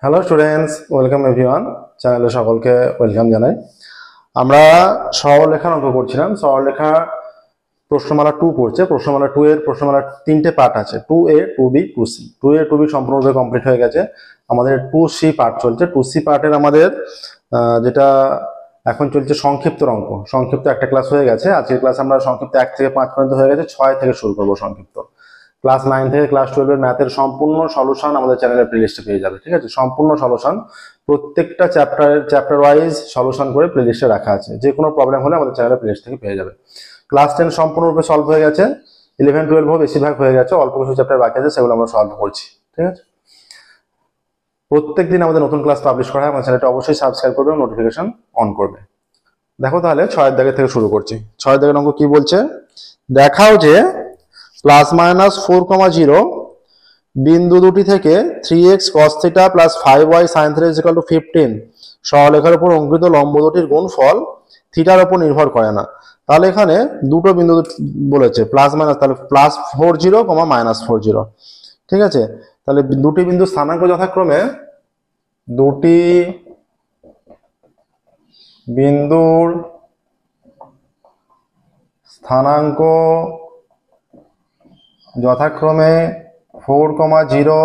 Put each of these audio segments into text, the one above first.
Hello students, welcome everyone. চ্যানেলে সকলকে welcome জানাই। আমরা সরলরেখার অঙ্ক করছিলাম। সরলরেখা প্রশ্নমালা 2 পড়ছে। প্রশ্নমালা 2 এর প্রশ্নমালার 3টে পার্ট আছে, 2A, 2B, 2C। 2A 2B সম্পূর্ণরূপে কমপ্লিট হয়ে গেছে। আমাদের 2C পার্ট চলছে। 2C পার্টের আমাদের যেটা এখন চলছে সংক্ষিপ্ত অঙ্ক। সংক্ষিপ্ত একটা ক্লাস হয়ে গেছে। আজকের ক্লাস আমরা সংক্ষিপ্ত 1 থেকে 5 পর্যন্ত হয়ে গেছে। 6 থেকে শুরু করবো সংক্ষিপ্ত। ক্লাস 9 থেকে ক্লাস 12 এর ম্যাথের সম্পূর্ণ সলিউশন আমাদের চ্যানেলের প্লেলিস্টে পেয়ে যাবে। ঠিক আছে, সম্পূর্ণ সলিউশন প্রত্যেকটা চ্যাপ্টার ওয়াইজ সলিউশন করে প্লেলিস্টে রাখা আছে। যে কোনো প্রবলেম হলে আমাদের চ্যানেলের প্লেলিস্ট থেকে পেয়ে যাবে। ক্লাস 10 সম্পূর্ণরূপে সলভ হয়ে গেছে। 11 12 বেশিরভাগ হয়ে গেছে, অল্প কিছু চ্যাপ্টার বাকি আছে, সেগুলো আমরা সলভ করছি। ঠিক আছে, প্রত্যেকদিন আমাদের নতুন ক্লাস পাবলিশ করা হয়। আমার চ্যানেলটা অবশ্যই সাবস্ক্রাইব করবে এবং নোটিফিকেশন অন করবে। দেখো তাহলে 6 দাগের থেকে শুরু করছি। 6 দাগের অঙ্ক কি বলছে দেখাও যে +-4,0 বিন্দু দুটি থেকে 3x cos θ + 5y sin θ = 15 সরলরেখার উপর অঙ্কিত লম্ব দুটির গুণফল থিটার উপর নির্ভর করে না। তাহলে এখানে দুটো বিন্দু বলেছে প্লাস মাইনাস, তাহলে +40, -40। ঠিক আছে, তাহলে দুটি বিন্দু স্থানাঙ্ক যথাক্রমে দুটি বিন্দুর স্থানাঙ্ক যথাক্রমে 4,0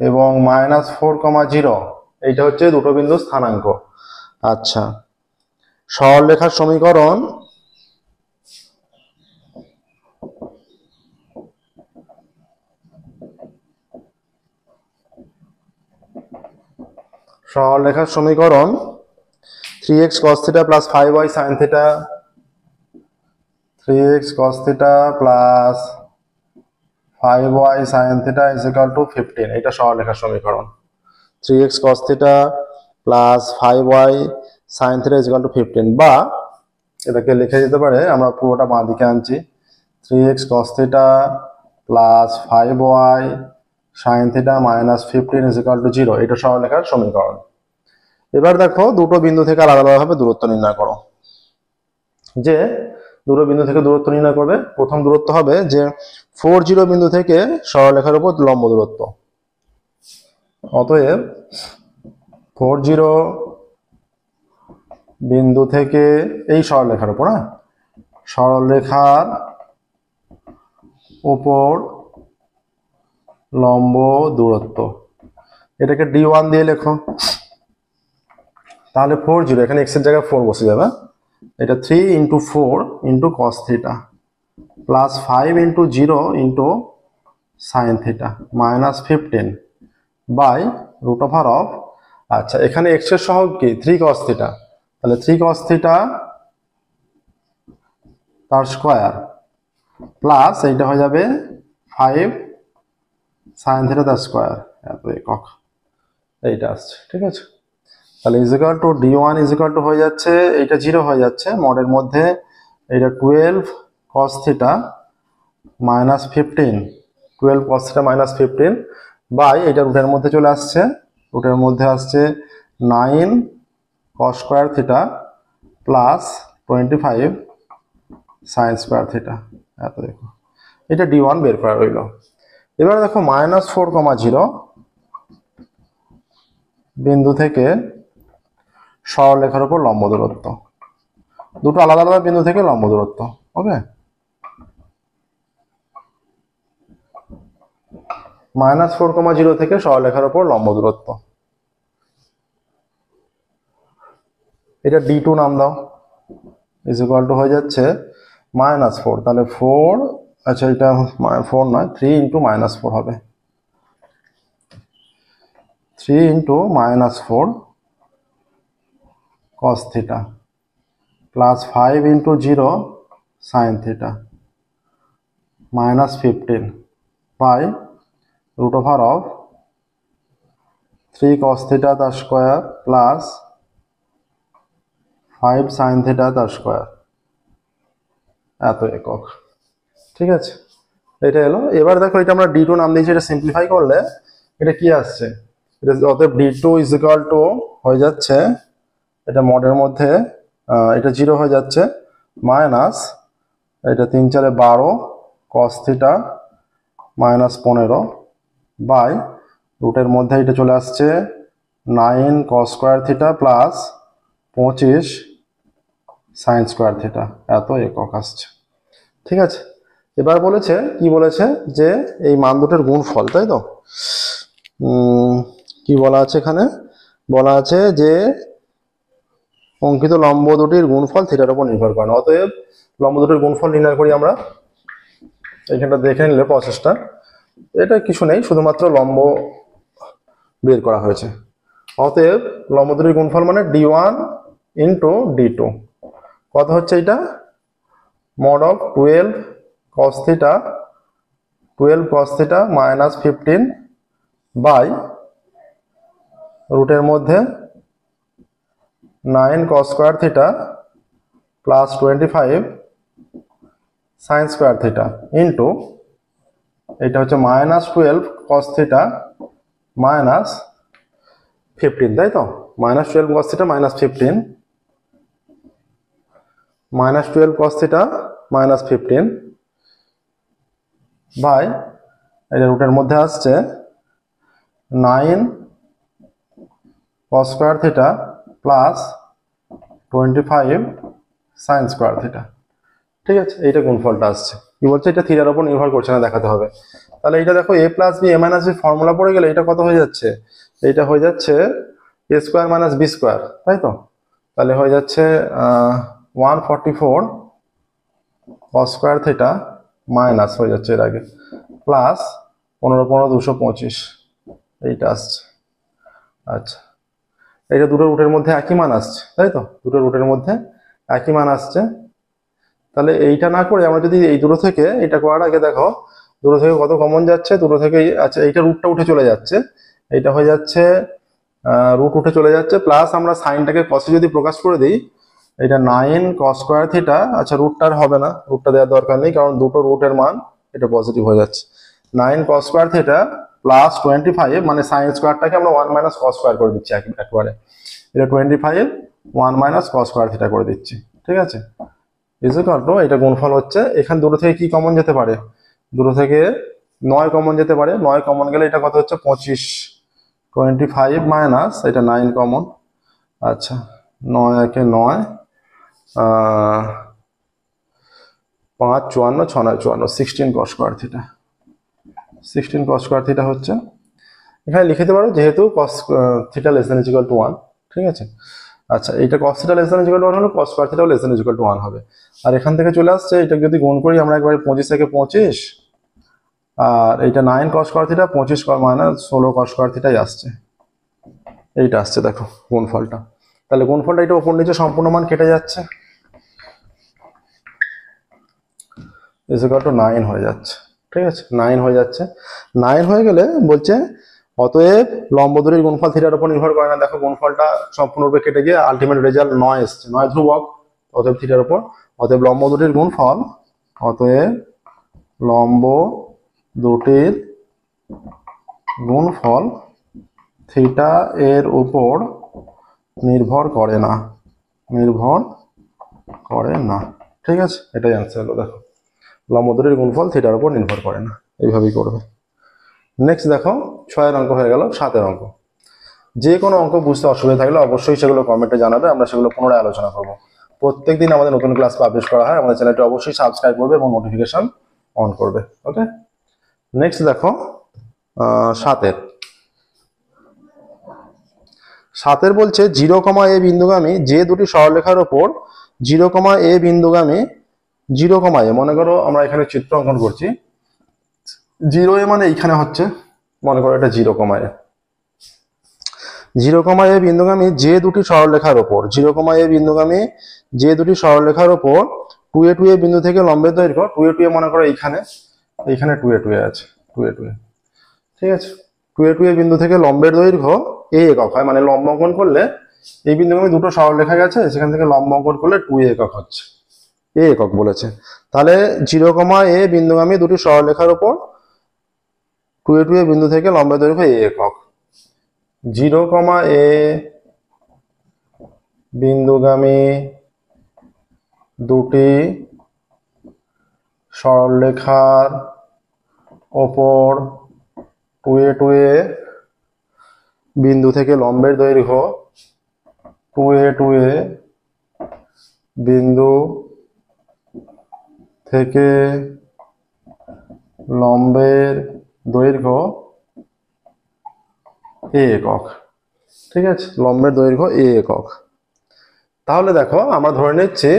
এবং -4,0। এইটা হচ্ছে দুটো বিন্দুর স্থানাঙ্ক। আচ্ছা, সরলরেখার সমীকরণ সরলরেখার সমীকরণ 3x cos θ + 5y sin θ 3x cos θ + 5y sin θ = 15। এটা সরলরেখার সমীকরণ। 3x cos θ + 5y sin θ = 15, বা এটাকে লিখে যেতে পারে, আমরা পুরোটা বাঁ দিকে আনছি, 3x cos θ + 5y sin θ - 15 = 0। এটা সরলরেখার সমীকরণ। এবার দেখো দুটো বিন্দু থেকে আলাদা আলাদাভাবে দূরত্ব নির্ণয় করো। যে দুটো বিন্দু থেকে দূরত্ব নির্ণয় করবে, প্রথম দূরত্ব হবে যে 40 বিন্দু থেকে সরলরেখার উপর লম্ব দূরত্ব। অতএব 40 বিন্দু থেকে এই সরলরেখার উপর, সরলরেখার উপর লম্ব দূরত্ব, এটাকে d1 দিয়ে লেখো। তাহলে 40, এখানে x এর জায়গায় 4 বসে যাবে। এটা 3 × 4 × cos θ + 5 × 0 × sin θ -15 √, আচ্ছা এখানে x এর সহগ কি 3 cos θ, তাহলে 3 cos θ তার স্কয়ার প্লাস এইটা হয়ে যাবে 5 sin θ তার স্কয়ার, এত একক এইটা আসছে। ঠিক আছে, তাহলে d1 হয়ে যাচ্ছে, এইটা 0 হয়ে যাচ্ছে মডের মধ্যে, এইটা 12 cos θ -15, 12 cos θ -15 বাই এটা রুটের মধ্যে চলে আসছে, রুটের মধ্যে আসছে 9 cos square θ plus 25 sin square θ, এত দেখো এটা d1 বের করা রইল। এবার দেখো -4,0 বিন্দু থেকে সরলরেখার উপর লম্ব দূরত্ব, দুটো আলাদা আলাদা বিন্দু থেকে লম্ব দূরত্ব। ওকে, -4,0 থেকে সরলরেখার উপর লম্ব দূরত্ব, এটা d2 নাম দাও, = হয়ে যাচ্ছে -4, তাহলে 4, আচ্ছা এটা 4 নয়, 3 × -4 হবে, 3 × -4 cos θ plus 5 × 0 sin θ -15 by √, 3 cos θ তার স্কয়ার প্লাস 5 sin θ তার স্কয়ার, এত একক। ঠিক আছে, এটা এলো। এবার দেখো এটা আমরা d2 নাম দিয়েছি, এটা সিম্পলিফাই করলে এটা কি আসছে, এটা অতএব d2 = হয়ে যাচ্ছে, এটা মডের মধ্যে এটা 0 হয়ে যাচ্ছে, মাইনাস এটা 3 × 4 = 12 cos θ -15 বাই রুটের মধ্যে এটা চলে আসছে 9 cos square theta plus 25 sine square theta, এত একক আসছে। ঠিক আছে, এবার বলেছে কি বলেছে যে এই মান দুটোর গুণফল, তাই তো। কি বলা আছে এখানে, বলা আছে যে অঙ্কিত লম্ব দুটির গুণফল থিটার উপর নির্ভর করে না। অতএব লম্ব দুটির গুণফল নির্ণয় করি আমরা। এইখানটা দেখে নিলে প্রসেসটা, এটা কিছু নেই, শুধুমাত্র লম্ব বের করা হয়েছে। অতএব লম্ব দুটির গুণফল মানে d1 ইন্টু d2, কত হচ্ছে এটা, mod of 12 cos theta minus 15 by রুটের মধ্যে 9 cos square theta plus 25 sine square theta into এটা হচ্ছে মাইনাস 12 cos থিটা মাইনাস 15, তাই তো। Minus 12 cos theta minus 15, minus 12 cos theta minus 15 by এটা রুটের মধ্যে আসছে 9 cos square theta plus 25 sine square theta. ঠিক আছে, এইটা গুণফলটা আসছে। কি বলছে, এটা থিটার উপর নির্ভর করছে না, দেখাতে হবে। তাহলে এটা দেখো a plus B A minus B formula পড়ে গেলে এটা কত হয়ে যাচ্ছে, এইটা হয়ে যাচ্ছে A square minus B square, তাই তো। তাহলে হয়ে যাচ্ছে 144 cos স্কোয়ার থিটা মাইনাস হয়ে যাচ্ছে এর আগে প্লাস 15 225, এইটা আসছে। আচ্ছা, এটা দুটো রুটের মধ্যে একই মান আসছে, তাই তো, দুটো রুটের মধ্যে একই মান আসছে। তাহলে এইটা না করে আমরা যদি এই দুটো থেকে এটা করার আগে দেখো দুটো থেকে কত কমন যাচ্ছে, দুটো থেকে, আচ্ছা এইটা রুটটা উঠে চলে যাচ্ছে, এইটা হয়ে যাচ্ছে রুট উঠে চলে যাচ্ছে, প্লাস আমরা সাইনটাকে কসে যদি প্রকাশ করে দিই, এটা 9 cos স্কোয়ার থিটা, আচ্ছা রুটটার হবে না, রুটটা দেওয়ার দরকার নেই, কারণ দুটো রুটের মান এটা পজিটিভ হয়ে যাচ্ছে। 9 cos স্কোয়ার থিটা প্লাস 25 মানে সাইন স্কোয়ারটাকে আমরা 1 মাইনাস cos স্কোয়ার করে দিচ্ছি একবারে, এটা 25 1 মাইনাস cos স্কোয়ার থিটা করে দিচ্ছি। ঠিক আছে, ইকুয়াল টু এটা গুণফল হচ্ছে, এখানে দুটো থেকে কি কমন যেতে পারে, দুটো থেকে 9 কমন যেতে পারে, 9 কমন গেলে এটা কত হচ্ছে 25, 25 মাইনাস এটা 9 কমন, আচ্ছা 9 একে 9, 5 54 6 9 54, 16 cos square theta, 16 cos square theta হচ্ছে। এখানে লিখে দিতে পারো যেহেতু cos theta less than equal to 1, ঠিক আছে। আচ্ছা, এটা cos theta less than equal to 1 হলো, cos স্কয়ার থিটাও লেস দ্যান ইকুয়াল টু 1 হবে। আর এখান থেকে চলে আসছে, এটা যদি গুণ করি আমরা একবারে 25 থেকে 25, আর এইটা 9 cos square theta 25 minus 16 cos square থিটাই আসছে, এইটা আসছে দেখো গুণফলটা। তাহলে গুণফলটা এটা উপর নিচে সম্পূর্ণ মান কেটে যাচ্ছে, ইজ ইকুয়াল টু 9 হয়ে যাচ্ছে। ঠিক আছে, 9 হয়ে যাচ্ছে। 9 হয়ে গেলে বলছে অতএব লম্ব দুটির গুণফল থিটার উপর নির্ভর করে না। দেখো গুণফলটা সম্পূর্ণরূপে কেটে গিয়ে আলটিমেট রেজাল্ট 9 এসছে, 9 ধ্রুবক, অতএব থিটার উপর, অতএব লম্ব দুটির গুণফল, অতএব লম্ব দুটির গুণফল থিটা এর উপর নির্ভর করে না, নির্ভর করে না। ঠিক আছে, এটাই অ্যান্সার হলো। দেখো লম্ব দুটির গুণফল থিটার উপর নির্ভর করে না, এইভাবেই করবে। নেক্সট দেখো 6 অঙ্ক হয়ে গেল। 7 অঙ্ক, যে কোনো অঙ্ক বুঝতে অসুবিধা থাকলে অবশ্যই সেগুলো কমেন্টে জানাবে, আমরা সেগুলো পুনরায় আলোচনা করব। প্রত্যেকদিন আমাদের নতুন ক্লাস পাবলিশ করা হয়, আমাদের চ্যানেলটি অবশ্যই সাবস্ক্রাইব করবে এবং নোটিফিকেশন অন করবে। ওকে, নেক্সট দেখো 7 বলছে 0, a বিন্দুগামী যে দুটি সরলরেখার উপর 0, a বিন্দুগামী 0, a, মনে করো আমরা এখানে চিত্র অঙ্কন করছি, 0, a মানে এইখানে হচ্ছে, মনে করো এটা 0, a, 0, a বিন্দুগামী যে দুটি সরলরেখার উপর, 0, a বিন্দুগামী যে দুটি সরলরেখার উপর 2a, 2a বিন্দু থেকে লম্বের দৈর্ঘ্য, 2a, 2a মনে করো এইখানে, এইখানে 2a, 2a আছে, 2a, 2a, ঠিক আছে। 2a, 2a বিন্দু থেকে লম্বের দৈর্ঘ্য a একক হয়, মানে লম্ব অঙ্কন করলে এই বিন্দুগামী দুটো সরলরেখা গেছে, সেখান থেকে লম্ব অঙ্কন করলে 2a একক হচ্ছে, a একক বলেছে। তাহলে 0, a বিন্দুগামী দুটি সরলরেখার উপর 2a, 2a বিন্দু থেকে লম্বের দৈর্ঘ্য a একক, 0, a বিন্দুগামী দুটি সরলরেখার ওপর 2a, 2a বিন্দু থেকে লম্বের দৈর্ঘ্য 2a 2a, বিন্দু থেকে লম্বের দৈর্ঘ্য a একক। ঠিক আছে, লম্বের দৈর্ঘ্য a একক। তাহলে দেখো আমরা ধরে নিচ্ছি,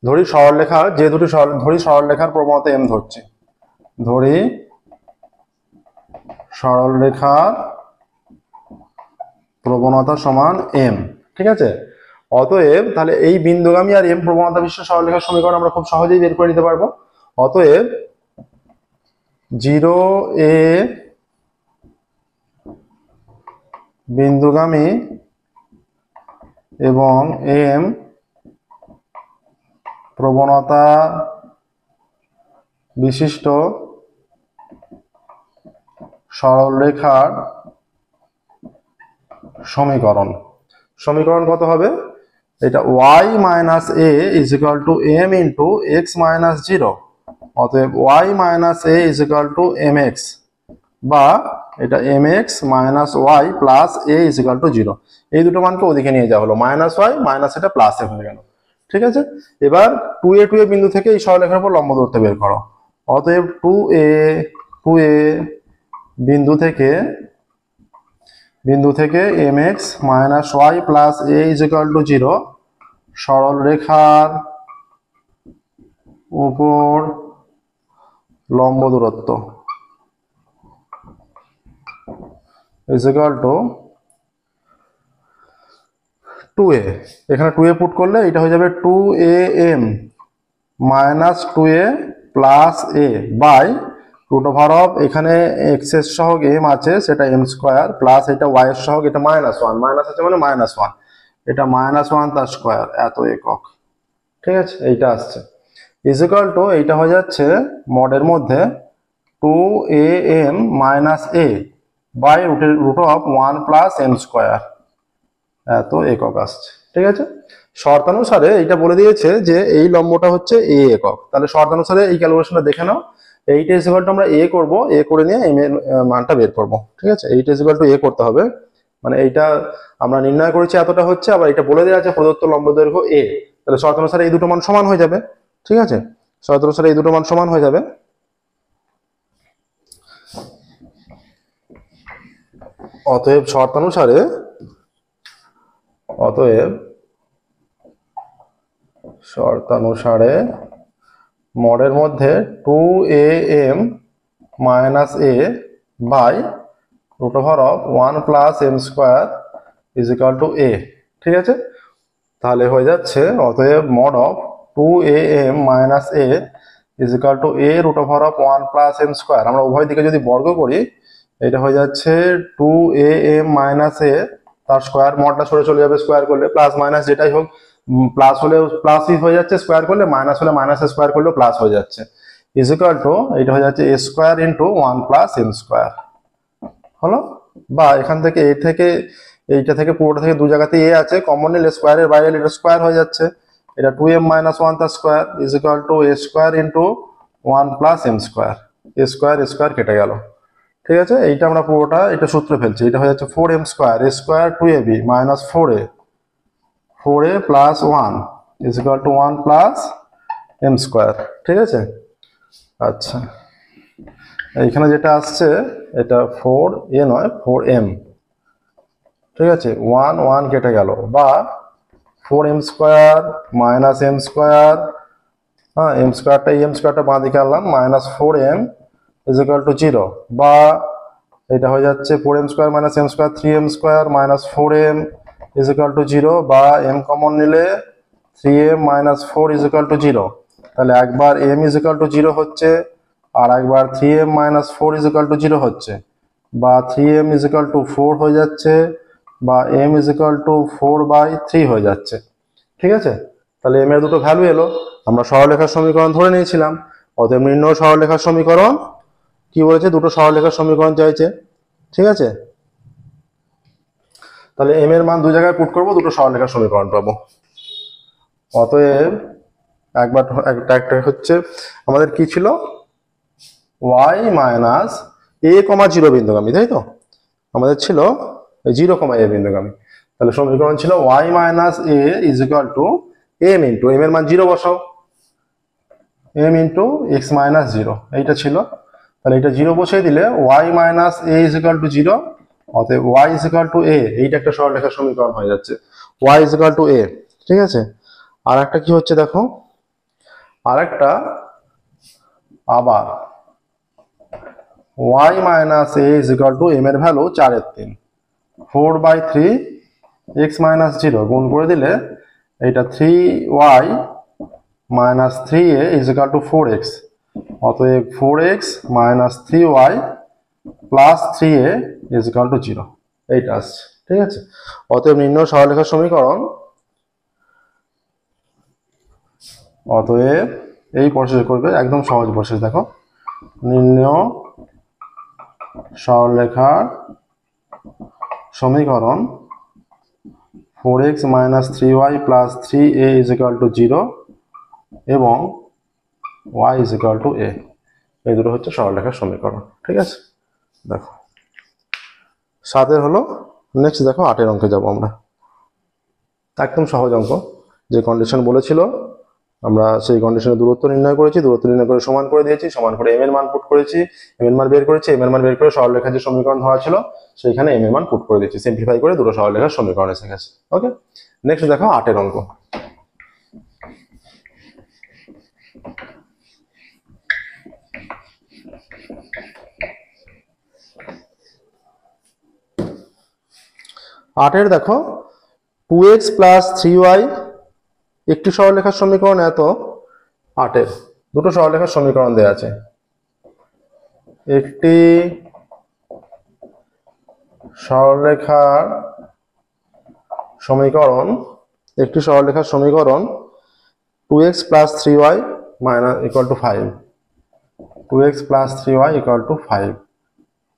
ধরি সরলরেখার যে দুটি ধরি সরলরেখার প্রবণতা m ধরছি, ধরি সরলরেখার প্রবণতা সমান m। ঠিক আছে, অতএব তাহলে এই বিন্দুগামী আর m প্রবণতা বিশিষ্ট সরলরেখার সমীকরণ আমরা খুব সহজেই বের করে নিতে পারবো। অতএব 0a বিন্দুগামী এবং m প্রবণতা বিশিষ্ট সরলরেখার সমীকরণ কত হবে? এটা y minus a is equal two m into x minus 0। অতএব y minus a is equal two mx, বা এটা mx minus y plus a is equal to 0। এই দুটো মানকে ওদিকে নিয়ে যাওয়া হলো, মাইনাস y মাইনাস এটা প্লাস এ হয়ে গেল। ঠিক আছে, এবার 2a বিন্দু থেকে এই সরলরেখার উপর লম্ব দূরত্ব বের করো। অতএব 2a বিন্দু থেকে mx minus y plus a is equal to 0 সরলরেখার উপর লম্ব দূরত্ব ইজ ইকুয়াল টু 2a। এখানে 2a পুট করলে এটা হয়ে যাবে 2am minus 2a plus a by root over of এখানে এক্স এর সহগ m আছে সেটা m স্কোয়ার, প্লাস এটা y এর সহগ এটা মাইনাস 1, মাইনাস আছে মানে মাইনাস 1, এটা মাইনাস 1 তার স্কোয়ার এত একক। ঠিক আছে, এইটা আসছে ইজ ইকুয়াল টু এইটা হয়ে যাচ্ছে মডের মধ্যে 2am minus a by root of 1 plus m square এত একক আসছে। ঠিক আছে, শর্তানুসারে এটা বলে দিয়েছে যে এই লম্বটা হচ্ছে a একক। তাহলে শর্তানুসারে এই ক্যালকুলেশনটা দেখে নাও। এইটা ইজ ইকুয়াল টু আমরা a করব, a করে নিয়ে m এর মানটা বের করব। ঠিক আছে, এইটা ইজ ইকুয়াল টু a করতে হবে, মানে এইটা আমরা নির্ণয় করেছি এতটা হচ্ছে, আবার এটা বলে দেওয়া আছে প্রদত্ত লম্ব দৈর্ঘ্য a। তাহলে শর্তানুসারে এই দুটো মান সমান হয়ে যাবে। ঠিক আছে, শর্তানুসারে এই দুটো মান সমান হয়ে যাবে। অতএব শর্তানুসারে মডের মধ্যে 2am minus a by root over of 1 plus m square is equal to a। ঠিক আছে, তাহলে হয়ে যাচ্ছে অতএব mod of 2am minus a is equal to a root over of 1 plus m square. আমরা উভয় দিকে যদি বর্গ করি এটা হয়ে যাচ্ছে 2am মাইনাস a তার স্কোয়ার, মডটা সরে চলে যাবে স্কোয়ার করলে, প্লাস মাইনাস যেটাই হোক প্লাস হলে প্লাসই হয়ে যাচ্ছে স্কোয়ার করলে, মাইনাস হলে মাইনাস স্কোয়ার করলেও প্লাস হয়ে যাচ্ছে ইজ ইকুয়াল টু এটা হয়ে যাচ্ছে a square into 1 plus m square হলো। বা এখান থেকে এইটা থেকে পুরোটা থেকে দু জায়গাতে a আছে, কমন নিলে স্কোয়ারের বাইরে এটা স্কোয়ার হয়ে যাচ্ছে, এটা 2m মাইনাস 1 তার square is equal to a square into 1 plus m square, a square কেটে গেল। ঠিক আছে, এইটা আমরা পুরোটা এটা সূত্রে ফেলছি, এটা হয়ে যাচ্ছে 4m square a square 2ab minus 4a plus 1 is equal to 1 plus m square. ঠিক আছে, আচ্ছা এইখানে যেটা আসছে এটা 4a নয় 4m। ঠিক আছে, 1 কেটে গেল, বা 4m square minus m square, হ্যাঁ m স্কোয়ারটা বাঁ দিকে আনলাম, minus 4m is equal to 0, বা এটা হয়ে যাচ্ছে 4m square minus m square 3m square minus 4m is equal to 0, বা m কমন নিলে 3m minus 4 is equal to 0। তাহলে একবার m ইজ ইকুয়াল টু 0 হচ্ছে, আর একবার 3m minus 4 is equal to 0 হচ্ছে, বা 3m ইজ ইকুয়াল টু 4 হয়ে যাচ্ছে, বা m ইজ ইকুয়াল টু 4/3 হয়ে যাচ্ছে। ঠিক আছে, তাহলে m এর দুটো ভ্যালু এলো, আমরা সরলরেখার সমীকরণ ধরে নিয়েছিলাম। অতএব নির্ণয় সরলরেখার সমীকরণ কি বলেছে, দুটো সরলরেখার সমীকরণ চাইছে। ঠিক আছে, তাহলে m এর মান দু জায়গায় পুট করবো, দুটো সরলরেখার সমীকরণ পাবো। অতএব একটা হচ্ছে আমাদের কি ছিল, y মাইনাস a, 0 বিন্দুগামী, তাই তো আমাদের ছিল জিরো কমা এ বিন্দুগামী। তাহলে সমীকরণ ছিল y minus a is equal to m into m এর মান জিরো বসাও, m into x minus zero, এইটা ছিল। তাহলে এটা জিরো বসিয়ে দিলে y minus a is equal to zero, অতএব y is equal to a, এইটা একটা সরলরেখার সমীকরণ হয়ে যাচ্ছে, y is equal to a. ঠিক আছে, আর একটা কি হচ্ছে দেখো, আর একটা আবার y minus a is equal to m এর ভ্যালু 4/3, 4/3 এক্স মাইনাস জিরো গুণ করে দিলে এইটা 3y minus 3a is equal two 4x, অতএব 4x minus 3y plus 3a is equal to 0, এইটা আসছে। ঠিক আছে, অতএব নির্ণয় সরলরেখার সমীকরণ, অতএব এই প্রসেস করবে, একদম সহজ প্রসেস। দেখো, নির্ণয় সরলরেখার সমীকরণ 4x minus 3y plus 3a is equal to 0 এবং y is equal to a, এই দুটো হচ্ছে সরলরেখার সমীকরণ। ঠিক আছে, দেখো 7 হলো। নেক্সট দেখো 8 অঙ্কে যাব আমরা। একদম সহজ অঙ্ক, যে কন্ডিশন বলেছিল আমরা সেই কন্ডিশনে দূরত্ব নির্ণয় করেছি, দূরত্ব নির্ণয় করে সমান করে দিয়েছি, সমান করে এম এর মান পুট করেছি, এম এর মান বের করেছি, এম এর মান বের করে সরলরেখার যে সমীকরণ ধরা ছিল সেইখানে এম এর মান পুট করে দিয়েছি, সিম্পলিফাই করে দুটো সরলরেখার সমীকরণ এসে গেছে। ওকে, নেক্সট দেখো 8 অঙ্ক। আটের দেখো 2x প্লাস 3y একটি সরলরেখার সমীকরণ, এত 8 দুটো সরলরেখার সমীকরণ দেওয়া আছে। একটি সরলরেখার সমীকরণ, একটি সরলরেখার সমীকরণ 2x plus 3y minus equal to 5, 2x plus 3y equal to 5,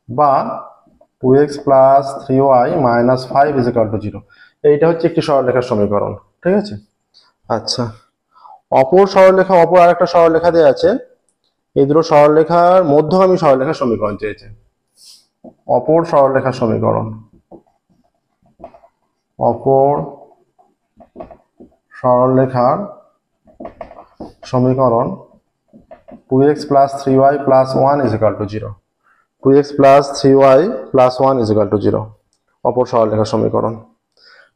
বা 2x plus 3y minus 5 is equal to 0, এইটা হচ্ছে একটি সরলরেখার সমীকরণ। ঠিক আছে, আচ্ছা অপর সরলরেখা, অপর আরেকটা সরলরেখা দেওয়া আছে, এই দুটো সরলরেখার মধ্যগামী সরলরেখার সমীকরণ চেয়েছে। অপর সরলরেখার সমীকরণ, অপর সরলরেখার সমীকরণ 2x plus 3y plus 1 is equal to 0, 2x plus 3y plus 1 is equal to 0, অপর সরলরেখার সমীকরণ।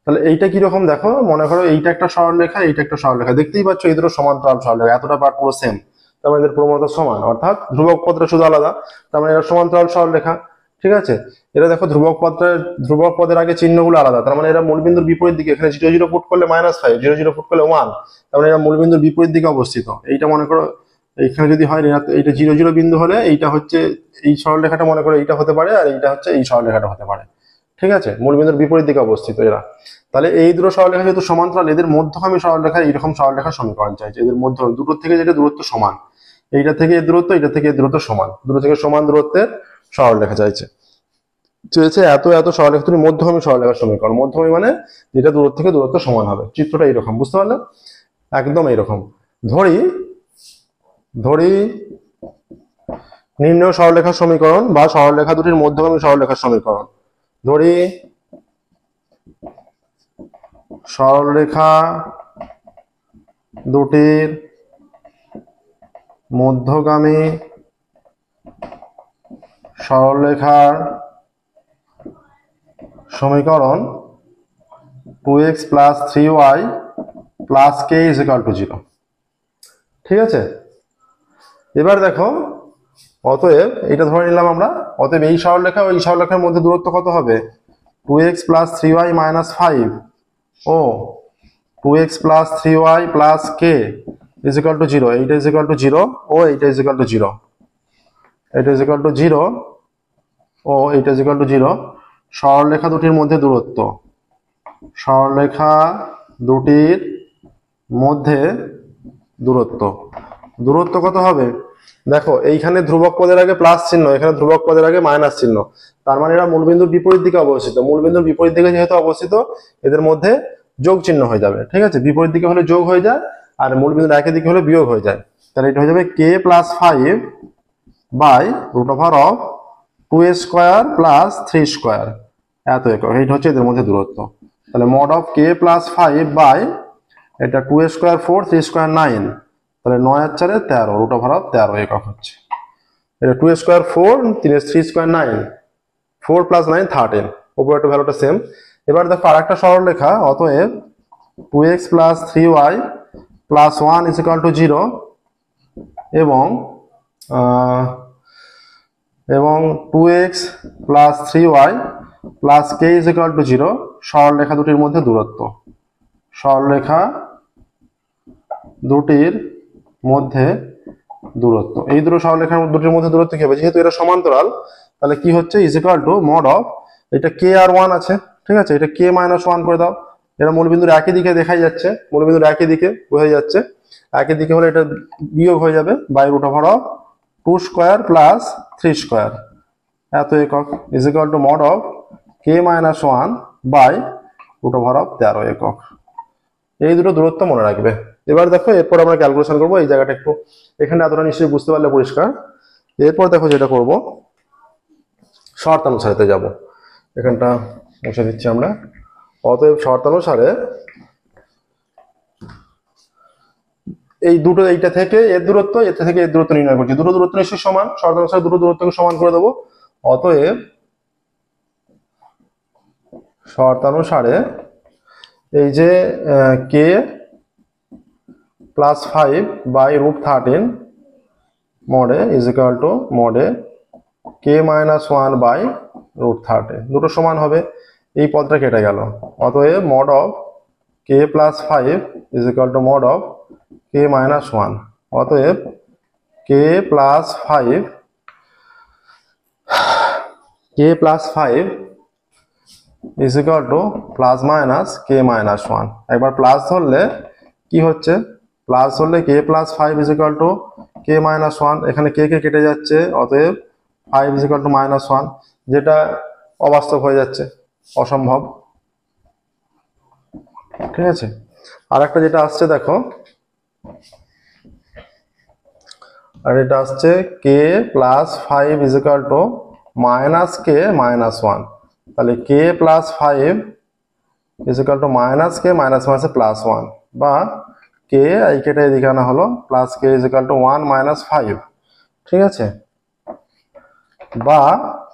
তাহলে এইটা কিরকম দেখো, মনে করো এইটা একটা সরলরেখা, এইটা একটা সরলরেখা, দেখতেই পাচ্ছ এই দুটো সমান্তরাল সরলরেখা, এতটা পার্ট পুরো সেম, তার মানে এদের প্রবণতা সমান, অর্থাৎ ধ্রুবক পদটা শুধু আলাদা, তার মানে এরা সমান্তরাল সরলরেখা। ঠিক আছে, এরা দেখো ধ্রুবক পদের আগে চিহ্নগুলো আলাদা, তার মানে এরা মূলবিন্দুর বিপরীত দিকে, এখানে 0 0 ফুট করলে -5, 0 0 ফুট করলে 1, তার মানে এরা মূলবিন্দুর বিপরীত দিকে অবস্থিত। এইটা মনে করো এইখানে যদি হয় এইটা 0 0 বিন্দু হলে এইটা হচ্ছে এই সরলরেখাটা, মনে করো এইটা হতে পারে, আর এইটা হচ্ছে এই সরলরেখাটা হতে পারে। ঠিক আছে, মূলবিন্দুর বিপরীত দিকে অবস্থিত এরা। তাহলে এই দুটো সরলরেখা যেহেতু সমান্তরাল, এদের মধ্যগামী সরলরেখা এইরকম সরলরেখার সমীকরণ চাইছে। এদের মধ্য দুটো থেকে যেটা দূরত্ব সমান, এইটা থেকে এর দূরত্ব, এটা থেকে এর দূরত্ব সমান, দুটো থেকে সমান দূরত্বের সরলরেখা চেয়েছে। এত এত সরলরেখা, তুমি মধ্যগামী সরলরেখার সমীকরণ, মধ্যগামী মানে যেটা দূরত্ব থেকে দূরত্ব সমান হবে। চিত্রটা এইরকম, বুঝতে পারলে? একদম এইরকম। ধরি নিম্ন সরলরেখার সমীকরণ বা সরলরেখা দুটির মধ্যগামী সরলরেখার সমীকরণ। ধরি সরলরেখা দুটির মধ্যগামী সরলরেখার সমীকরণ 2x plus 3y plus k is equal to 0। ঠিক আছে, এবার দেখো, অতএব এটা ধরে নিলাম আমরা, অতএব এই সরলরেখা ওই সরলরেখার মধ্যে দূরত্ব কত হবে? 2x প্লাস 3y মাইনাস 5 ও 2x plus 3y plus k is equal to 0, এইটা ইজ ইকুয়াল টু 0 ও এইটা ইজ ইকুয়াল টু 0, এটা ইজ ইকুয়াল টু 0 ও এইটা ইজ ইকুয়াল টু 0। সরলরেখা দুটির মধ্যে দূরত্ব, সরলরেখা দুটির মধ্যে দূরত্ব কত হবে? দেখো এইখানে ধ্রুবক পদের আগে প্লাস চিহ্ন, এখানে ধ্রুবক পদের আগে মাইনাস চিহ্ন, তার মানে এরা মূলবিন্দুর বিপরীত দিকে অবস্থিত। মূলবিন্দুর বিপরীত দিকে যেহেতু অবস্থিত, এদের মধ্যে যোগ চিহ্ন হয়ে যাবে। ঠিক আছে, বিপরীত দিকে হলে যোগ হয়ে যায়, আর মূলবিন্দুর একই দিকে হলে বিয়োগ হয়ে যায়। তাহলে এটা হয়ে যাবে k plus 5 by √2a² plus 3² এত একক, এইটা হচ্ছে এদের মধ্যে দূরত্ব। তাহলে mod of K plus 5 by এটা 2 স্কোয়ার 4 3 স্কোয়ার 9, তাহলে 9 আর 4 13, রুট ওভার অফ 13 একক হচ্ছে। এটা 2 স্কোয়ার 4 3 স্কোয়ার 9, 4 প্লাস 9 13, উপরে একটা ভ্যালুটা সেম। এবার দেখো আরেকটা সরলরেখা, অতএব 2x plus 3y plus 1 is equal to 0 এবং 2x plus 3y plus k is equal to 0 সরলরেখা দুটির মধ্যে দূরত্ব। সরলরেখা দুটির মধ্যে দূরত্ব, এই দুটো সরলরেখা দুটির মধ্যে দূরত্ব কি হবে, যেহেতু এটা সমান্তরাল তাহলে কি হচ্ছে is equal to mod of, এটা k আর 1 আছে, ঠিক আছে, এটা k মাইনাস 1 করে দাও। এটা মূলবিন্দুর একই দিকে দেখাই যাচ্ছে, মূলবিন্দুর একই দিকে হয়ে যাচ্ছে, একই দিকে হলে এটা বিয়োগ হয়ে যাবে by root over of 2 square plus 3 square এত একক is equal to mod of k minus 1 by root over of 13 একক। এই দুটো দূরত্ব মনে রাখবে। এবার দেখো এরপর আমরা ক্যালকুলেশন করবো, এই জায়গাটা একটু এখানে এতটা নিশ্চয়ই বুঝতে পারলে পরিষ্কার। এরপর দেখো যেটা করব, শর্তানুসারেতে যাব, এখানটা মুছে দিচ্ছি আমরা। অতএব শর্তানুসারে এই দুটো, এইটা থেকে এর দূরত্ব, এর থেকে এর দূরত্ব নির্ণয় করছি, দুটো দূরত্ব নিশ্চয়ই সমান, শর্তানুসারে দুটো দূরত্বকে সমান করে দেবো। অতএব শর্তানুসারে এই যে k প্লাস 5 বাই রুট 13 মডে ইজ ইকুয়াল টু মডে k মাইনাস 1 বাই রুট 13, দুটো সমান হবে, এই পদটা কেটে গেল। অতএব mod of k plus 5 is equal to mod of k minus 1, অতএব k plus 5 is equal to plus minus k minus 1। একবার প্লাস ধরলে কি হচ্ছে, প্লাস ধরলে k plus 5 is equal to k minus 1, এখানে k কে কেটে যাচ্ছে, অতএব 5 ইজ ইকুয়াল টু মাইনাস 1, যেটা অবাস্তব হয়ে যাচ্ছে, অসম্ভব, ঠিক আছে। আর একটা যেটা আসছে দেখো, আর এটা আসছে k plus 5 is equal to minus k minus 1, তাহলে k plus 5 is equal to minus k minus 1 plus 1, বা k এই কেটে এদিকে আনা হলো, plus k is equal to 1 minus 5, ঠিক আছে, বা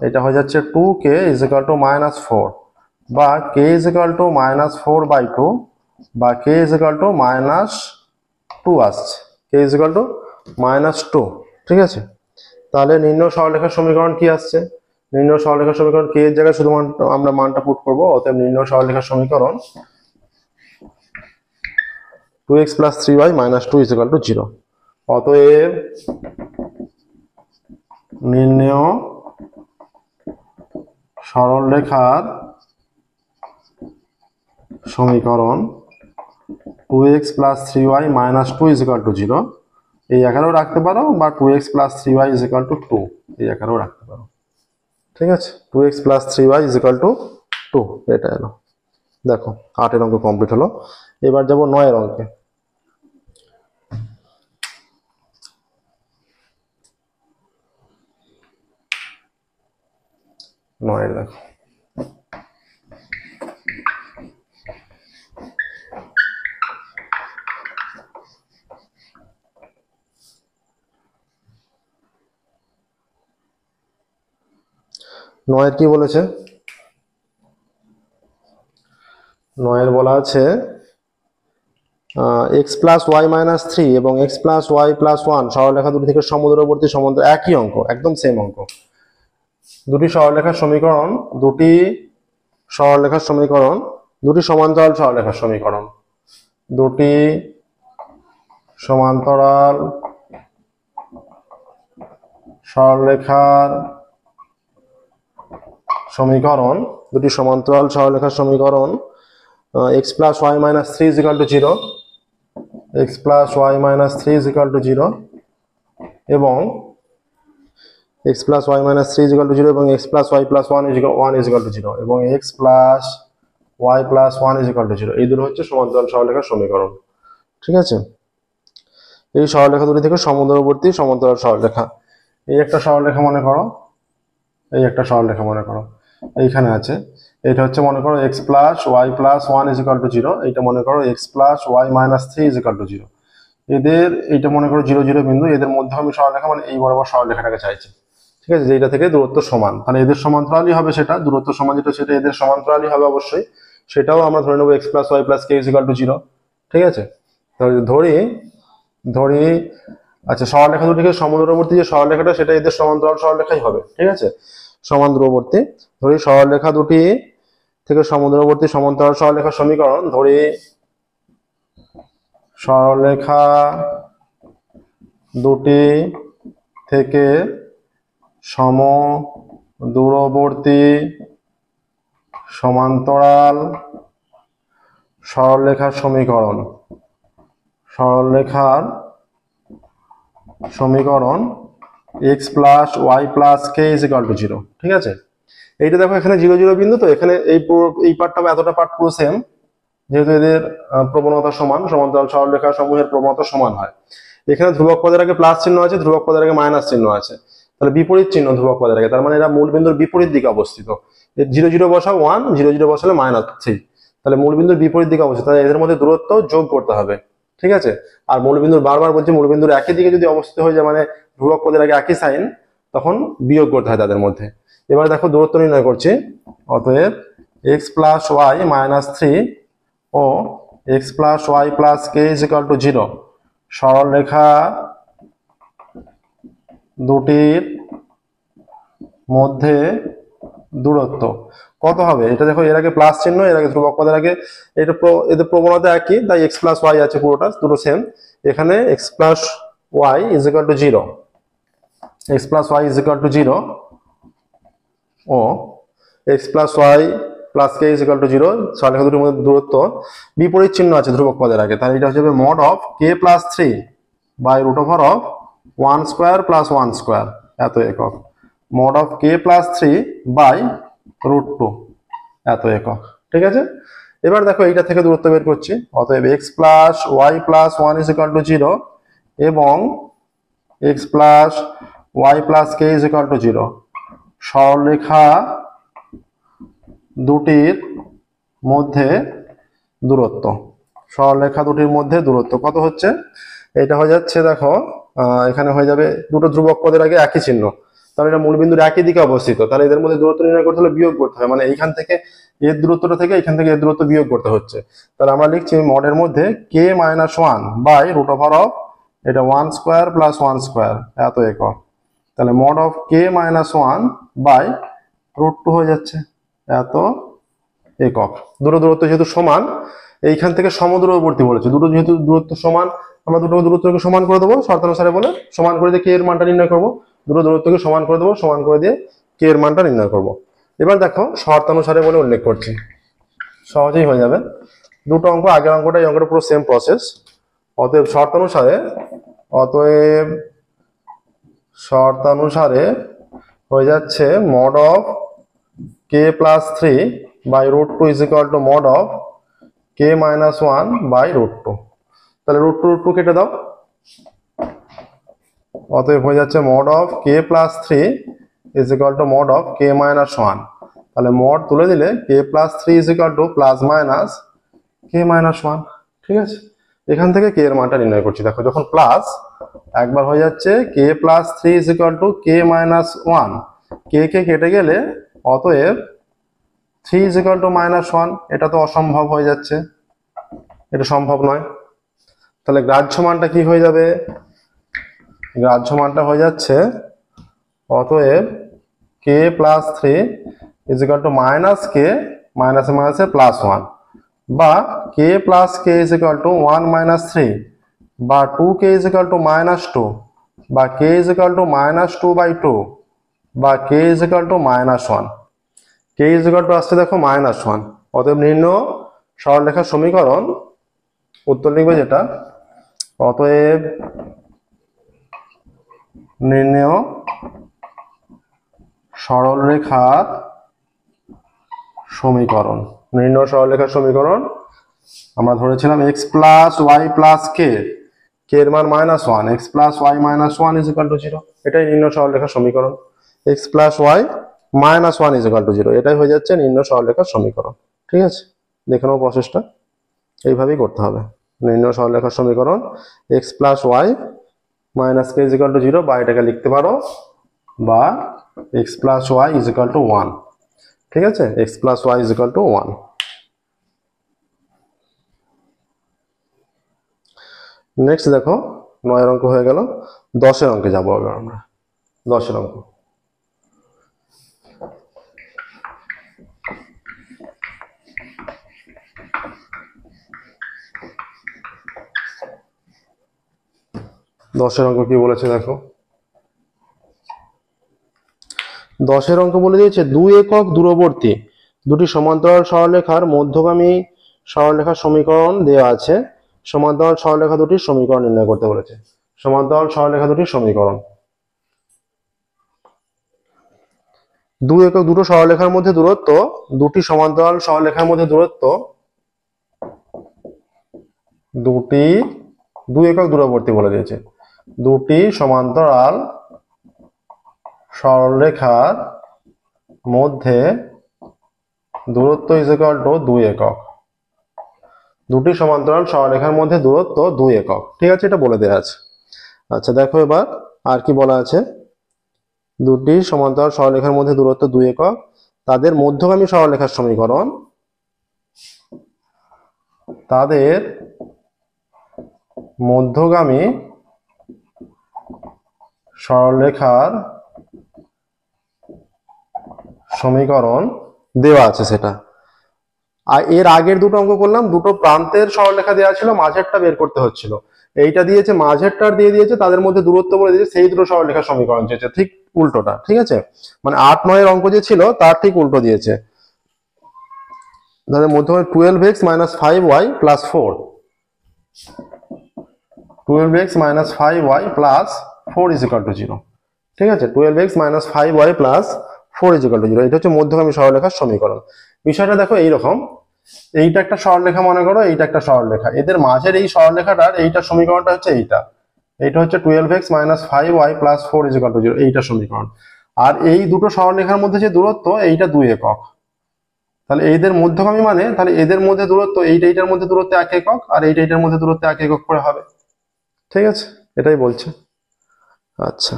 এটা হয়ে যাচ্ছে 2k is equal to minus 4, বা k is equal to minus 4 by 2, বা k is equal to minus 2 আসছে, k is equal to minus 2, ঠিক আছে। তাহলে নির্ণয় সরলরেখার সমীকরণ কি আসছে, নির্ণয় সরলরেখার সমীকরণ k এর জায়গায় শুধুমাত্র আমরা মানটা পুট করব। অতএব নির্ণয় সরলরেখার সমীকরণ 2x plus 3y minus 2 is equal to 0। অতএব নির্ণয় সরলরেখার সমীকরণ 2x plus 3y minus 2 is equal to 0, এই আকারেও রাখতে পারো, বা 2x plus 3y is equal two 2 এই আকারেও রাখতে পারো, ঠিক আছে। 2x plus 3y is equal two 2, এটা এলো। দেখো 8 অঙ্ক কমপ্লিট হলো। এবার যাব 9 অঙ্কে। 9 দেখো, নয়ের কি বলেছে, নয়ের বলা আছে x প্লাস ওয়াই মাইনাস 3 এবং x প্লাস ওয়াই প্লাস 1 সরলরেখা দুটি থেকে সমদূরবর্তী সমান্তরাল, একই অঙ্ক, একদম সেম অঙ্ক। দুটি সরলরেখার সমীকরণ, দুটি সরলরেখার সমীকরণ, দুটি সমান্তরাল সরলরেখার সমীকরণ, দুটি সমান্তরাল সরলরেখার সমীকরণ, দুটি সমান্তরাল সরলরেখার সমীকরণ x plus y minus 3 is equal to 0, x plus y minus 3 is equal to 0, এবং x plus y minus 3 is equal to 0, এবং x plus Y plus 1 is equal to 0, এবং x plus Y plus 1 is equal to 0, এই দুটো হচ্ছে সমান্তরাল সরলরেখার সমীকরণ, ঠিক আছে। এই সরলরেখা দুটি থেকে সমদূরবর্তী সমান্তরাল সরলরেখা, এই একটা সরলরেখা মনে করো, এই একটা সরলরেখা মনে করো, এইখানে আছে, এটা হচ্ছে মনে করো x plus Y plus one is equal to zero, এইটা মনে করো x plus y minus three is equal to zero. এদের এইটা মনে করো জিরো জিরো বিন্দু, এদের মধ্যে আমি সরলরেখা মানে এই বরাবর সরলরেখাটাকে চাইছি, ঠিক আছে, যেটা থেকে দূরত্ব সমান, তাহলে এদের সমান্তরালই হবে, সেটা দূরত্ব সমান যেটা সেটা এদের সমান্তরালই হবে অবশ্যই, সেটাও আমরা ধরে নেবো x plus Y plus K is equal to zero, ঠিক আছে। তাহলে ধরি আচ্ছা সরলরেখা দুটিকে সমদূরবর্তী যে সরলরেখাটা সেটা এদের সমান্তরাল সরলরেখাই হবে, ঠিক আছে, সমান দূরবর্তী। ধরি সরলরেখা দুটি থেকে সমদূরবর্তী সমান্তরাল সরলরেখার সমীকরণ, ধরি সরলরেখা দুটি থেকে সমদূরবর্তী সমান্তরাল সরলরেখার সমীকরণ, সরলরেখার সমীকরণ x plus Y plus K is equal to zero, ঠিক আছে। এইটা দেখো এখানে জিরো জিরো বিন্দু, তো এখানে এই পার্টটা বা এতটা পার্ট পুরো সেম, যেহেতু এদের প্রবণতা সমান, সমান্তরাল সরলরেখা সমূহের প্রবণতা সমান হয়। এখানে ধ্রুবক পদের আগে প্লাস চিহ্ন আছে, ধ্রুবক পদের আগে মাইনাস চিহ্ন আছে, তাহলে বিপরীত চিহ্ন ধ্রুবক পদের আগে, তার মানে এরা মূল বিন্দুর বিপরীত দিকে অবস্থিত। জিরো জিরো বসাও ওয়ান, জিরো জিরো বসালে মাইনাস থ্রি, তাহলে মূল বিন্দুর বিপরীত দিকে অবস্থিত, তাহলে এদের মধ্যে দূরত্ব যোগ করতে হবে, ঠিক আছে। আর মূলবিন্দুর বারবার বলছি মূলবিন্দুর একই দিকে যদি অবস্থিত হয়ে যায়, মানে ধ্রুবক পদের আগে একই সাইন, তখন বিয়োগ করতে হয় তাদের মধ্যে। এবার দেখো দূরত্ব নির্ণয় করছি, অতএব x plus y minus three ও x plus Y plus K is equal to zero সরলরেখা দুটির মধ্যে দূরত্ব কত হবে। এটা দেখো এর আগে প্লাস চিহ্ন, এর আগে ধ্রুবক পদের আগে, এটা এদের প্রবণতা একই, তাই এক্স প্লাস ওয়াই আছে, পুরোটা দুটো সেম। এখানে x plus y is equal to zero, x plus y is equal to zero ও x plus Y plus K is equal to zero, সরলরেখা দুটির মধ্যে দূরত্ব বিপরীত চিহ্ন আছে ধ্রুবক পদের আগে, তাহলে এটা হচ্ছে mod of K plus three by root over of one square plus one square এত একক, mod of K plus three by root two এত একক, ঠিক আছে। এবার দেখো এইটা থেকে দূরত্ব বের করছি, অতএব x plus Y plus one is equal to zero এবং X plus Y plus K is equal to zero সরলরেখা দুটির মধ্যে দূরত্ব, সরলরেখা দুটির মধ্যে দূরত্ব কত হচ্ছে, এটা হয়ে যাচ্ছে দেখো এখানে হয়ে যাবে দুটো ধ্রুবক পদের আগে একই চিহ্ন, তাহলে এটা মূলবিন্দুর একই দিকে অবস্থিত, তাহলে এদের মধ্যে দূরত্ব নির্ণয় করতে হলে বিয়োগ করতে হয়, মানে এইখান থেকে এর দূরত্বটা থেকে এখান থেকে এর দূরত্ব বিয়োগ করতে হচ্ছে। তাহলে আমরা লিখছি মডের মধ্যে K minus one by root over of এটা one square plus one square এত একক, তাহলে mod of K minus one by root two হয়ে যাচ্ছে এত একক। দুটো দূরত্ব যেহেতু সমান, এইখান থেকে সমদূরবর্তী বলেছে, দুটো যেহেতু দূরত্ব সমান, আমরা দুটো দূরত্বকে সমান করে দেবো শর্তানুসারে বলে, সমান করে দিয়ে কে এর মানটা নির্ণয় করবো, দুটো দূরত্বকে সমান করে দেবো, সমান করে দিয়ে কে এর মানটা নির্ণয় করবো। এবার দেখো শর্তানুসারে বলে উল্লেখ করছি, সহজেই হয়ে যাবে। দুটো অঙ্ক, আগের অঙ্কটা এই অঙ্কটা পুরো সেম প্রসেস। অতএব শর্তানুসারে হয়ে যাচ্ছে mod of K plus three by root two is equal to mod of K minus one by root two, তাহলে রুট টু কেটে দাও, অতএব হয়ে যাচ্ছে mod of K plus three is equal to mod of K minus one, তাহলে mod তুলে দিলে K plus three is equal to plus minus K minus one, ঠিক আছে। এখান থেকে কে এর মানটা নির্ণয় করছি, দেখো যখন প্লাস একবার হয়ে যাচ্ছে K plus three is equal to K minus one, K K কেটে গেলে অতএব three is equal to minus one, এটা তো অসম্ভব হয়ে যাচ্ছে, এটা সম্ভব নয়, তাহলে গ্রাহ্য মানটা কি হয়ে যাবে, গ্রাহ্য মানটা হয়ে যাচ্ছে অতএব K plus three is equal to minus K মাইনাসে মাইনাসে প্লাস ওয়ান, বা K plus K is equal to one minus three, বা two K is equal to minus two, বা কে is equal to minus two by two, বা কে is equal to minus one, K is equal to আসছে দেখো minus one. অতএব নির্ণয় সরলরেখার সমীকরণ, উত্তর লিখবে যেটা, অতএব নির্ণয় সরলরেখার সমীকরণ, নির্ণয় সরলরেখার সমীকরণ আমরা ধরেছিলাম x plus Y plus k, k এর মান minus one, x plus y minus one is equal to zero, এটাই নির্ণয় সরলরেখার সমীকরণ। এক্স প্লাস ওয়াই -1 = 0, এটাই হয়ে যাচ্ছে নির্ণয় সরলরেখার সমীকরণ। ঠিক আছে, দেখে নাও প্রসেসটা, এইভাবেই করতে হবে। নির্ণয় সরলরেখার সমীকরণ x + y - k = 0, বা এটাকে লিখতে পারো বা x + y = 1। ঠিক আছে, x + y = 1। নেক্সট দেখো 9 অঙ্ক হয়ে গেল, 10 অঙ্কে যাবো এবার আমরা। 10 অঙ্ক, অঙ্ক কি বলেছে দেখো। 10 অঙ্ক বলে দিয়েছে 2 একক দূরবর্তী দুটি সমান্তরাল সরলরেখার মধ্যগামী সরলরেখার সমীকরণ দেওয়া আছে। সমান্তরাল সরলরেখা দুটির সমীকরণ নির্ণয় করতে বলেছে। সমান্তরাল সরলরেখা দুটির সমীকরণ। 2 একক দুটো সরলরেখার মধ্যে দূরত্ব, দুটি সমান্তরাল সরলরেখার মধ্যে দূরত্ব, 2 একক দূরবর্তী বলে দিয়েছে। দুটি সমান্তরাল সরলরেখার মধ্যে দূরত্ব = 2 একক। দুটি সমান্তরাল সরলরেখার মধ্যে দূরত্ব 2 একক। ঠিক আছে, এটা বলে দেওয়া আছে। আচ্ছা দেখো এবার আর কি বলা আছে। দুটি সমান্তরাল সরলরেখার মধ্যে দূরত্ব 2 একক, তাদের মধ্যগামী সরলরেখার সমীকরণ, তাদের মধ্যগামী সরলরেখার সমীকরণ দেওয়া আছে সেটা। আর এর আগের দুটো অঙ্ক করলাম, দুটো প্রান্তের সরলরেখা দেওয়া ছিল, মাঝেরটা বের করতে হচ্ছিল। এইটা দিয়েছে মাঝেরটার দিয়ে দিয়েছে, তাদের মধ্যে দূরত্ব বলে দিয়েছে, সেই দুটো সরলরেখার সমীকরণ চেয়েছে, ঠিক উল্টোটা। ঠিক আছে, মানে 8-9 এর অঙ্ক যে ছিল তার ঠিক উল্টো দিয়েছে। তাদের মধ্যে 12x - 5y + 4, 12x - 5y + 4 = 0। ঠিক আছে, 12x - 5y + 4 = 0, এটা হচ্ছে মধ্যগামী সরলরেখার সমীকরণ। বিষয়টা দেখো এইরকম, এইটা একটা সরলরেখা মনে করো, এইটা একটা সরলরেখা, এদের মাঝের এই সরলরেখাটার এইটা সমীকরণটা হচ্ছে এইটা হচ্ছে 12x - 5y + 4 = 0, এইটা সমীকরণ। আর এই দুটো সরলরেখার মধ্যে যে দূরত্ব, এইটা 2 একক। তাহলে এইদের মধ্যগামী মানে, তাহলে এদের মধ্যে দূরত্ব, এইটার মধ্যে দূরত্ব 1 একক, আর এইটার মধ্যে দূরত্ব 1 একক করে হবে। ঠিক আছে, এটাই বলছে। আচ্ছা,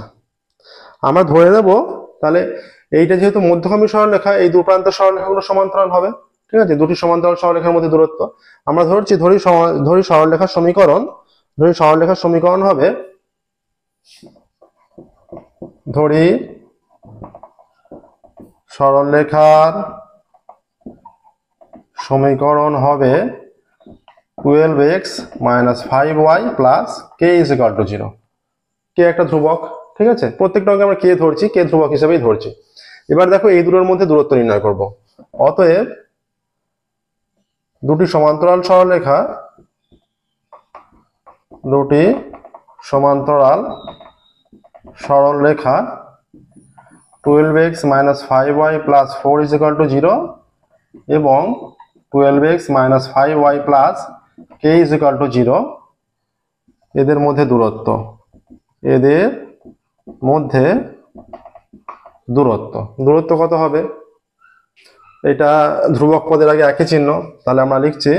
আমরা ধরে নেব তাহলে এইটা যেহেতু মধ্যগামী সরলরেখা, এই দু প্রান্তের সরলরেখাগুলো সমান্তরাল হবে। ঠিক আছে, দুটি সমান্তরাল সরলরেখার মধ্যে দূরত্ব আমরা ধরি সরলরেখার সমীকরণ, সরলরেখার সমীকরণ হবে, ধরি সরলরেখার সমীকরণ হবে 12x - 5y + k = 0। কে একটা ধ্রুবক। ঠিক আছে, প্রত্যেকটা অঙ্কে আমরা কে ধরছি, কে ধ্রুবক হিসেবেই ধরছি। এবার দেখো এই দুটোর মধ্যে দূরত্ব নির্ণয় করব। অতএব দুটি সমান্তরাল সরলরেখা, 12x - 5y + 4 = 0 এবং 12x - 5y + k = 0, এদের মধ্যে দূরত্ব, দূরত্ব কত হবে? এটা ধ্রুবক পদের আগে একই চিহ্ন, তাহলে আমরা লিখছি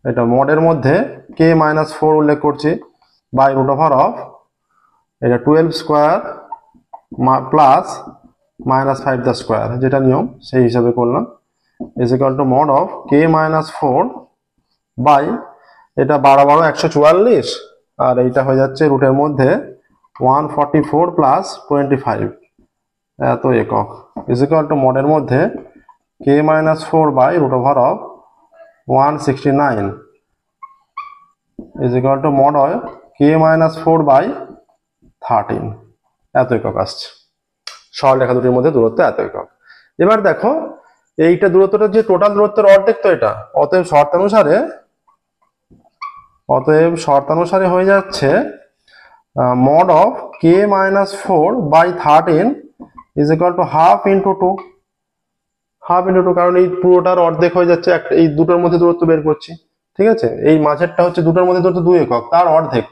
এটা মডের মধ্যে k - 4 উল্লেখ করছি √, এটা 12 স্কয়ার প্লাস -5 স্কয়ার, যেটা নিয়ম সেই হিসাবে করলাম, mod of k - 4 বাই, এটা 12 144, আর এইটা হয়ে যাচ্ছে রুটের মধ্যে 144 + 25 এত একক, মডের মধ্যে k - 4 by √, 169 mod of k - 4 by 13, এত একক আসছে। সরলরেখা দুটির মধ্যে দূরত্ব এত একক। এবার দেখো এইটা দূরত্বটা যে টোটাল দূরত্বের অর্ধেক তো এটা, অতএব শর্তানুসারে হয়ে যাচ্ছে mod of k - 4 by 13 = half into 2, কারণ এই পুরোটার অর্ধেক হয়ে যাচ্ছে, এই দুটোর মধ্যে দূরত্ব বের করছি। ঠিক আছে, এই মাঝেরটা হচ্ছে দুটোর মধ্যে দূরত্ব 2 একক, তার অর্ধেক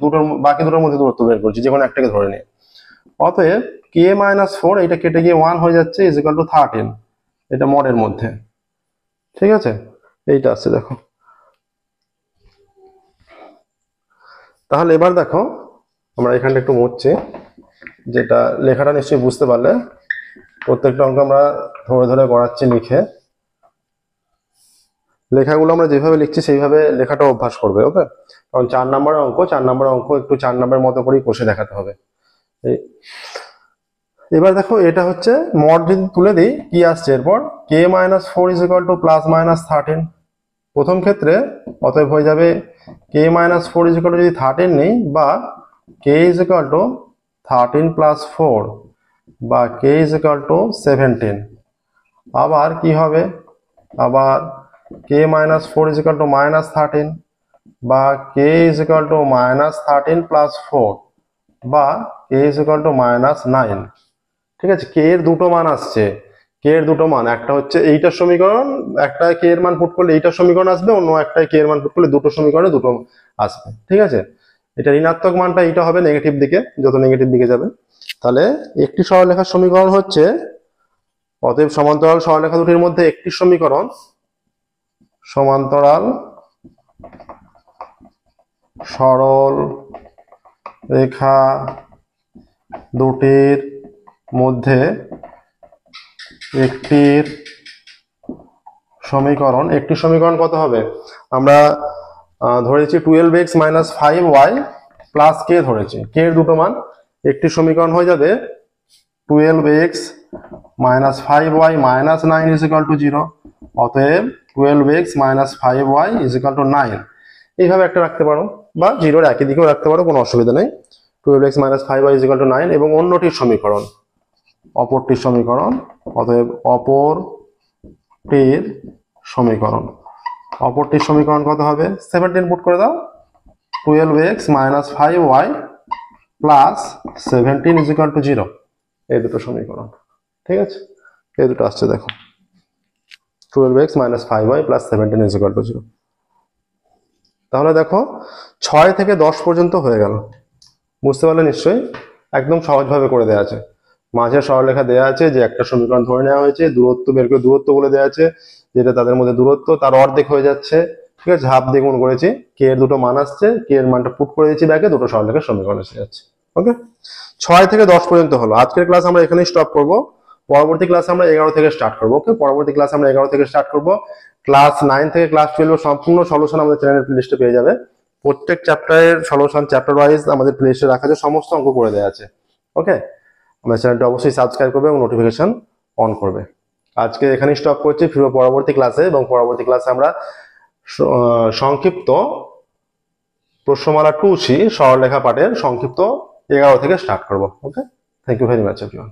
বাকি দুটোর মধ্যে দূরত্ব বের করছি, যে কোনো একটাকে ধরে নিয়ে। অতএব কে মাইনাস 4 এটা কেটে গিয়ে 1 হয়ে যাচ্ছে ইজ ইকুয়াল টু 13, এটা মডের মধ্যে। ঠিক আছে, এইটা আসছে দেখো। তাহলে এবার দেখো আমরা এখানটা একটু মুছছি, যেটা লেখাটা নিশ্চয়ই বুঝতে পারলে। প্রত্যেকটা অঙ্ক আমরা ধরে ধরে করাচ্ছি লিখে, লেখাগুলো আমরা যেভাবে লিখছি সেইভাবে লেখাটা অভ্যাস করবে। ওকে, কারণ 4 নম্বরের অঙ্ক, 4 নম্বরের অঙ্ক একটু 4 নম্বরের মতো করেই কষে দেখাতে হবে। এবার দেখো এটা হচ্ছে মড, যদি তুলে দিই কি আসছে এরপর, k minus 4 is equal to plus minus 13। প্রথম ক্ষেত্রে অতএব হয়ে যাবে k minus 4 is equal to, যদি 13 নেই, বা কে ইজ ইকুয়াল টু 13 প্লাস 4, বা কে ইজ ইকুয়াল টু 17। আবার কি হবে, আবার k minus 4 is equal to minus 13, বা কে is equal to minus 13 plus 4, বা কে ইজ ইকুয়াল টু মাইনাস 9। ঠিক আছে, কে এর দুটো মান আসছে, কে এর দুটো মান, একটা হচ্ছে এইটার সমীকরণ, একটা কে এর মান পুট করলে এইটার সমীকরণ আসবে, অন্য একটা কে এর মান পুট করলে দুটো সমীকরণে দুটো আসবে। ঠিক আছে, এটা ঋণাত্মক মানটা এইটা হবে নেগেটিভ দিকে, যত নেগেটিভ দিকে যাবে। তাহলে একটি সরলরেখার সমীকরণ হচ্ছে, অতএব সমান্তরাল সরলরেখা দুটির মধ্যে একটি সমীকরণ, সমান্তরাল সরল রেখা দুটির মধ্যে একটির সমীকরণ, একটি সমীকরণ কত হবে, আমরা ধরেছি 12x মাইনাস 5y প্লাস কে ধরেছি, কে এর দুটো মান, একটি সমীকরণ হয়ে যাবে 12x minus 5y minus 9 is equal to 0। অতএব 12x minus 5y is equal two 9, এইভাবে একটা রাখতে পারো, বা 0-র একই দিকেও রাখতে পারো, কোনো অসুবিধা নেই। 12x minus 5y is equal two 9, এবং অন্যটির সমীকরণ, অপরটির সমীকরণ, অতএব অপরটির সমীকরণ, অপরটির সমীকরণ কত হবে, 17 পুট করে দাও, 12x minus 5y plus 17 is equal to 0, এই দুটো সমীকরণ। ঠিক আছে, এই দুটো আসছে দেখো, 12x minus 5y plus 17 is equal to 0। তাহলে দেখো 6 থেকে 10 পর্যন্ত হয়ে গেল, বুঝতে পারলে নিশ্চয়ই, একদম সহজভাবে করে দেওয়া আছে। মাঝে সরলরেখা দেওয়া আছে, যে একটা সমীকরণ ধরে নেওয়া হয়েছে, দূরত্ব বের করে দূরত্ব বলে দেওয়া আছে, যেটা তাদের মধ্যে দূরত্ব তার অর্ধেক হয়ে যাচ্ছে। ঠিক আছে, হাফ দিয়ে গুণ করেছি, কে এর দুটো মান আসছে, কে এর মানটা পুট করে দিচ্ছি ব্যাকে, দুটো সরলরেখার সমীকরণ এসে যাচ্ছে। ওকে, 6 থেকে 10 পর্যন্ত হলো। আজকের ক্লাস আমরা এখানেই স্টপ করব, পরবর্তী ক্লাসে আমরা 11 থেকে স্টার্ট করবো। ওকে, পরবর্তী ক্লাসে আমরা 11 থেকে স্টার্ট করব। ক্লাস 9 থেকে ক্লাস 12 সম্পূর্ণ সলিউশন আমাদের চ্যানেলের প্লেলিস্টে পেয়ে যাবে। প্রত্যেক চ্যাপ্টারের সলিউশন চ্যাপ্টার ওয়াইজ আমাদের প্লেলিস্টে রাখা আছে, সমস্ত অঙ্ক করে দেওয়া আছে। ওকে, আমাদের চ্যানেলটা অবশ্যই সাবস্ক্রাইব করবে এবং নোটিফিকেশন অন করবে। আজকে এখানেই স্টপ করছি, ফিরবো পরবর্তী ক্লাসে, এবং পরবর্তী ক্লাসে আমরা সংক্ষিপ্ত প্রশ্নমালা 2C সরলরেখা পাঠের সংক্ষিপ্ত 11 থেকে স্টার্ট করব। Okay, thank you very much everyone.